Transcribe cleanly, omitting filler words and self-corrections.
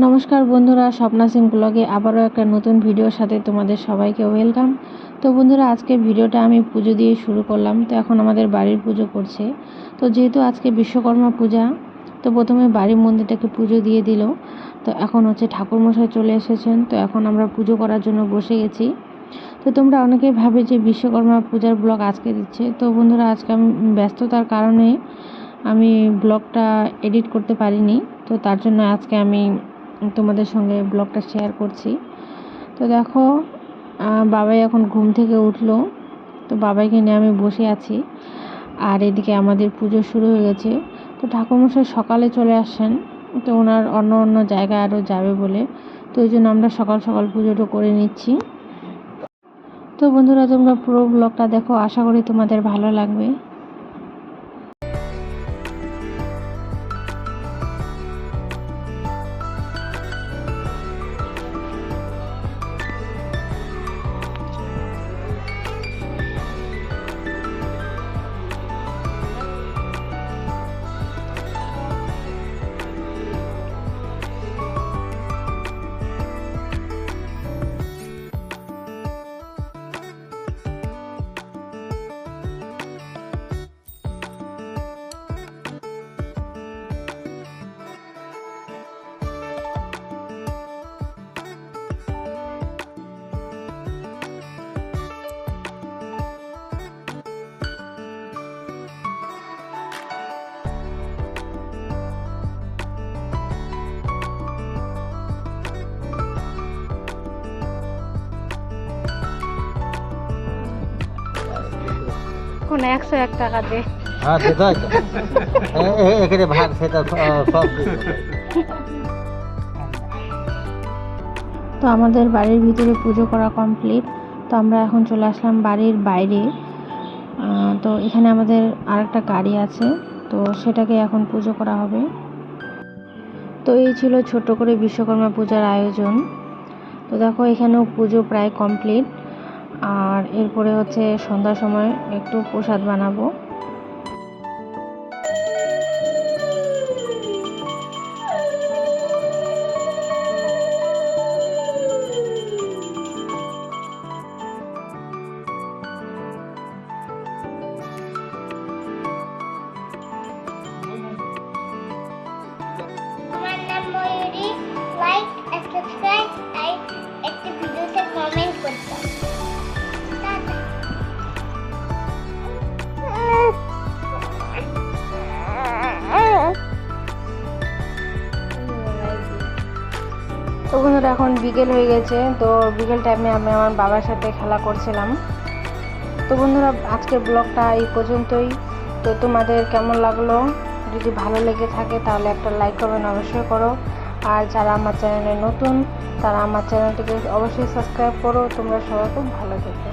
নমস্কার বন্ধুরা, স্বপ্না সিং ব্লগে আবারও একটা নতুন ভিডিওর সাথে তোমাদের সবাইকে ওয়েলকাম। তো বন্ধুরা, আজকে ভিডিওটা আমি পুজো দিয়ে শুরু করলাম। তো এখন আমাদের বাড়ির পুজো করছে। তো যেহেতু আজকে বিশ্বকর্মা পূজা, তো প্রথমে বাড়ির মন্দিরটাকে পুজো দিয়ে দিল। তো এখন ঠাকুরমশাই চলে এসেছেন। তো এখন আমরা পুজো করার জন্য বসে গেছি। তো তোমরা অনেকেই ভাবে যে বিশ্বকর্মা পূজার ব্লগ আজকে দিচ্ছে। তো বন্ধুরা, আজকে আমি ব্যস্ততার কারণে আমি ব্লগটা এডিট করতে পারিনি। তো তার জন্য আজকে আমি তোমাদের সঙ্গে ব্লগটা শেয়ার করছি। তো দেখো, বাবাই এখন ঘুম থেকে উঠলো। তো বাবাইকে নিয়ে আমি বসে আছি। আর এদিকে আমাদের পুজো শুরু হয়ে গেছে। তো ঠাকুরমশাই সকালে চলে আসেন। তো ওনার অন্য জায়গায় আরও যাবে বলে, তো ওই জন্য আমরা সকাল সকাল পুজোটা করে নিচ্ছি। তো বন্ধুরা, তোমরা পুরো ব্লগটা দেখো, আশা করি তোমাদের ভালো লাগবে। কোন 101 টাকা দে। হ্যাঁ, সেটাই তো। এখানে ভাগ সেটা সব তো আমাদের বাড়ির ভিতরে পুজো করা কমপ্লিট। তো আমরা এখন চলে আসলাম বাড়ির বাইরে। তো এখানে আমাদের আরেকটা গাড়ি আছে, তো সেটাকে এখন পুজো করা হবে। তো এই ছিল ছোট করে বিশ্বকর্মা পূজার আয়োজন। তো দেখো, এখানেও পুজো প্রায় কমপ্লিট। আর এরপরে সন্ধ্যার সময় একটু প্রসাদ বানাবো। আমার নাম ময়ূরী। লাইক আর সাবস্ক্রাইব আর একটা ভিডিওতে কমেন্ট করতে। তো বন্ধুরা, এখন বিকেল হয়ে গেছে। তো বিকেল টাইমে আমি আমার বাবার সাথে খেলা করছিলাম। তো বন্ধুরা, আজকের ব্লগটা এই পর্যন্তই। তো তোমাদের কেমন লাগলো? যদি ভালো লেগে থাকে তাহলে একটা লাইক করবেন, অবশ্যই করো। আর যারা আমার চ্যানেলে নতুন, তারা আমার চ্যানেলটিকে অবশ্যই সাবস্ক্রাইব করো। তোমরা সবাই খুব ভালো থেকো।